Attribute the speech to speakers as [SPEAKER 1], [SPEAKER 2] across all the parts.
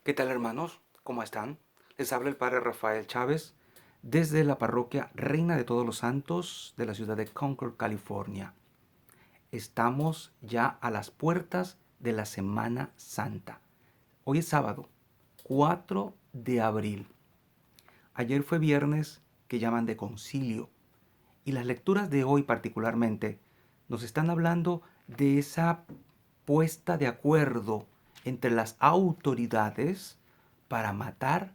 [SPEAKER 1] ¿Qué tal, hermanos? ¿Cómo están? Les habla el Padre Rafael Chávez desde la parroquia Reina de Todos los Santos de la ciudad de Concord, California. Estamos ya a las puertas de la Semana Santa. Hoy es sábado, 4 de abril. Ayer fue viernes, que llaman de concilio, y las lecturas de hoy particularmente nos están hablando de esa puesta de acuerdo entre las autoridades para matar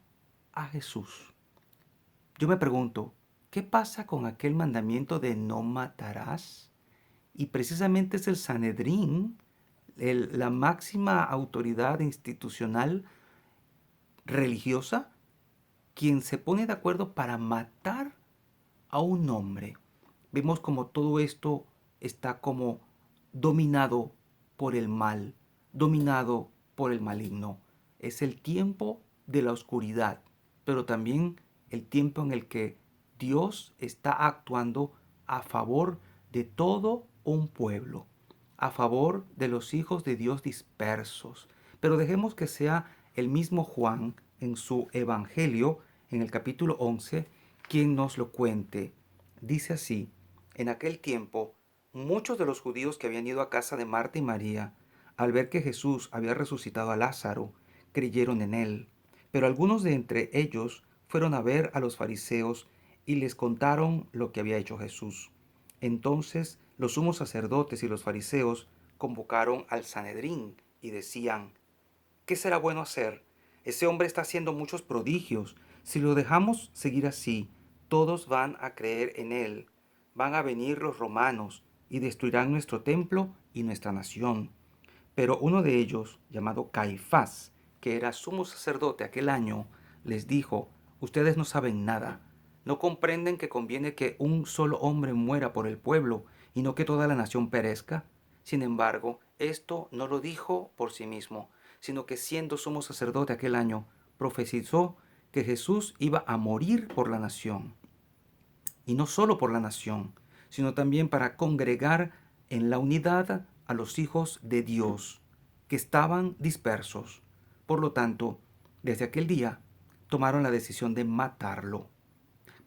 [SPEAKER 1] a Jesús. Yo me pregunto, ¿qué pasa con aquel mandamiento de no matarás? Y precisamente es el Sanedrín, la máxima autoridad institucional religiosa, quien se pone de acuerdo para matar a un hombre. Vemos como todo esto está como dominado por el mal, dominado por el maligno. Es el tiempo de la oscuridad, pero también el tiempo en el que Dios está actuando a favor de todo un pueblo, a favor de los hijos de Dios dispersos. Pero dejemos que sea el mismo Juan en su Evangelio, en el capítulo 11, quien nos lo cuente. Dice así: en aquel tiempo, muchos de los judíos que habían ido a casa de Marta y María, al ver que Jesús había resucitado a Lázaro, creyeron en él. Pero algunos de entre ellos fueron a ver a los fariseos y les contaron lo que había hecho Jesús. Entonces los sumos sacerdotes y los fariseos convocaron al Sanedrín y decían: ¿qué será bueno hacer? Ese hombre está haciendo muchos prodigios. Si lo dejamos seguir así, todos van a creer en él. Van a venir los romanos y destruirán nuestro templo y nuestra nación. Pero uno de ellos, llamado Caifás, que era sumo sacerdote aquel año, les dijo: ustedes no saben nada. ¿No comprenden que conviene que un solo hombre muera por el pueblo y no que toda la nación perezca? Sin embargo, esto no lo dijo por sí mismo, sino que siendo sumo sacerdote aquel año, profetizó que Jesús iba a morir por la nación. Y no solo por la nación, sino también para congregar en la unidad a los hijos de Dios, que estaban dispersos. Por lo tanto, desde aquel día tomaron la decisión de matarlo.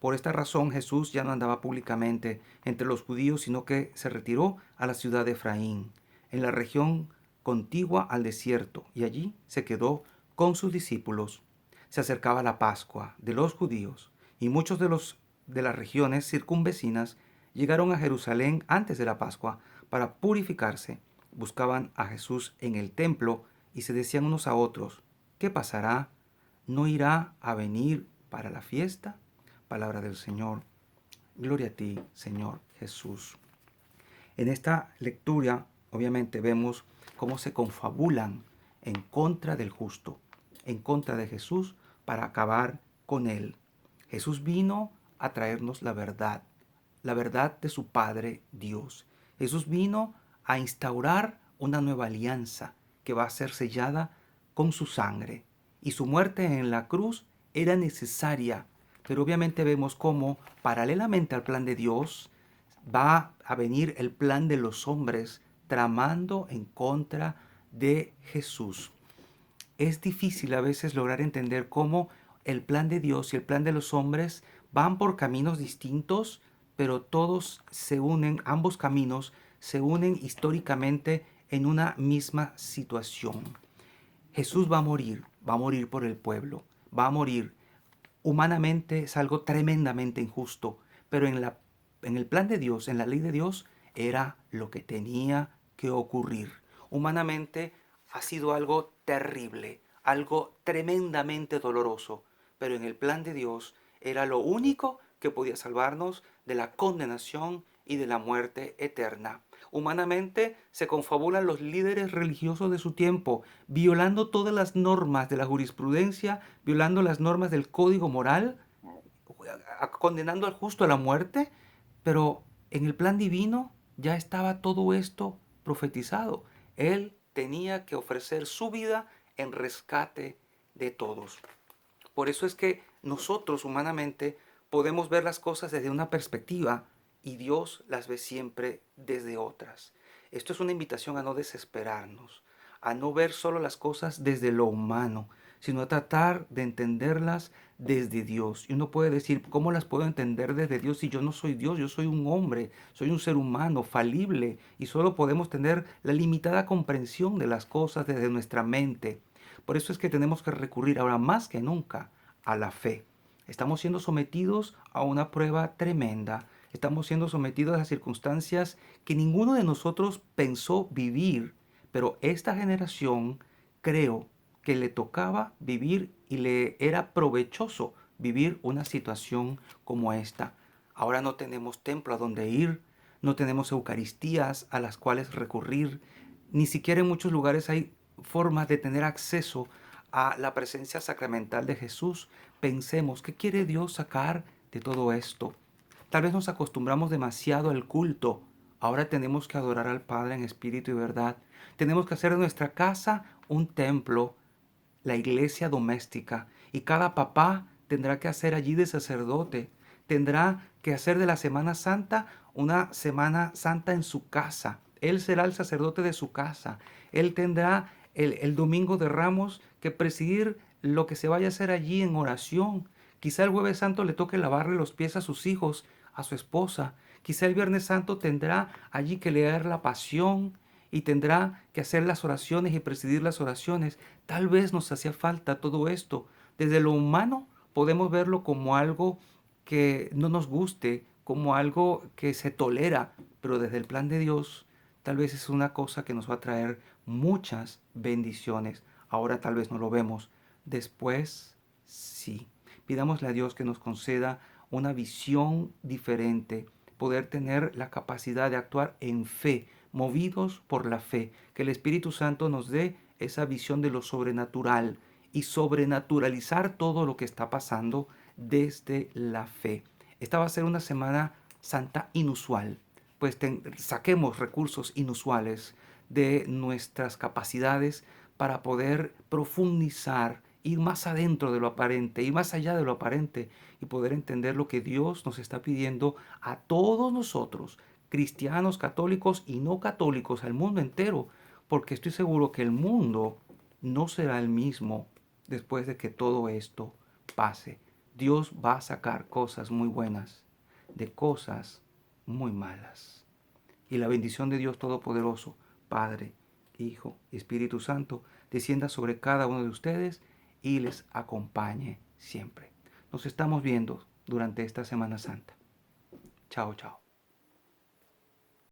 [SPEAKER 1] Por esta razón Jesús ya no andaba públicamente entre los judíos, sino que se retiró a la ciudad de Efraín, en la región contigua al desierto, y allí se quedó con sus discípulos. Se acercaba la Pascua de los judíos, y muchos de las regiones circunvecinas llegaron a Jerusalén antes de la Pascua para purificarse. Buscaban a Jesús en el templo y se decían unos a otros: ¿qué pasará? ¿No irá a venir para la fiesta? Palabra del Señor. Gloria a ti, Señor Jesús. En esta lectura, obviamente, vemos cómo se confabulan en contra del justo, en contra de Jesús, para acabar con él. Jesús vino a traernos la verdad de su Padre Dios. Jesús vino a instaurar una nueva alianza que va a ser sellada con su sangre. Y su muerte en la cruz era necesaria. Pero obviamente vemos cómo, paralelamente al plan de Dios, va a venir el plan de los hombres tramando en contra de Jesús. Es difícil a veces lograr entender cómo el plan de Dios y el plan de los hombres van por caminos distintos, pero todos se unen, ambos caminos se unen históricamente en una misma situación. Jesús va a morir por el pueblo, va a morir. Humanamente es algo tremendamente injusto, pero en el plan de Dios, en la ley de Dios, era lo que tenía que ocurrir. Humanamente ha sido algo terrible, algo tremendamente doloroso, pero en el plan de Dios era lo único que podía salvarnos de la condenación y de la muerte eterna. Humanamente se confabulan los líderes religiosos de su tiempo, violando todas las normas de la jurisprudencia, violando las normas del código moral, condenando al justo a la muerte, pero en el plan divino ya estaba todo esto profetizado. Él tenía que ofrecer su vida en rescate de todos. Por eso es que nosotros humanamente podemos ver las cosas desde una perspectiva y Dios las ve siempre desde otras. Esto es una invitación a no desesperarnos, a no ver solo las cosas desde lo humano, sino a tratar de entenderlas desde Dios. Y uno puede decir, ¿cómo las puedo entender desde Dios si yo no soy Dios? Yo soy un hombre, soy un ser humano falible y solo podemos tener la limitada comprensión de las cosas desde nuestra mente. Por eso es que tenemos que recurrir ahora más que nunca a la fe. Estamos siendo sometidos a una prueba tremenda. Estamos siendo sometidos a circunstancias que ninguno de nosotros pensó vivir, pero esta generación creo que le tocaba vivir y le era provechoso vivir una situación como esta. Ahora no tenemos templo a donde ir, no tenemos eucaristías a las cuales recurrir, ni siquiera en muchos lugares hay formas de tener acceso a la presencia sacramental de Jesús. Pensemos, ¿qué quiere Dios sacar de todo esto? Tal vez nos acostumbramos demasiado al culto. Ahora tenemos que adorar al Padre en espíritu y verdad. Tenemos que hacer de nuestra casa un templo, la iglesia doméstica. Y cada papá tendrá que hacer allí de sacerdote. Tendrá que hacer de la Semana Santa una Semana Santa en su casa. Él será el sacerdote de su casa. Él tendrá el Domingo de Ramos que presidir lo que se vaya a hacer allí en oración. Quizá el Jueves Santo le toque lavarle los pies a sus hijos, a su esposa. Quizá el Viernes Santo tendrá allí que leer la Pasión y tendrá que hacer las oraciones y presidir las oraciones. Tal vez nos hacía falta todo esto. Desde lo humano podemos verlo como algo que no nos guste, como algo que se tolera, pero desde el plan de Dios tal vez es una cosa que nos va a traer muchas bendiciones. Ahora tal vez no lo vemos, después sí. Pidámosle a Dios que nos conceda una visión diferente, poder tener la capacidad de actuar en fe, movidos por la fe, que el Espíritu Santo nos dé esa visión de lo sobrenatural y sobrenaturalizar todo lo que está pasando desde la fe. Esta va a ser una Semana Santa inusual, pues saquemos recursos inusuales de nuestras capacidades para poder profundizar, ir más adentro de lo aparente, ir más allá de lo aparente y poder entender lo que Dios nos está pidiendo a todos nosotros, cristianos, católicos y no católicos, al mundo entero, porque estoy seguro que el mundo no será el mismo después de que todo esto pase. Dios va a sacar cosas muy buenas de cosas muy malas. Y la bendición de Dios Todopoderoso, Padre, Hijo y Espíritu Santo, descienda sobre cada uno de ustedes y les acompañe siempre. Nos estamos viendo durante esta Semana Santa. Chao, chao.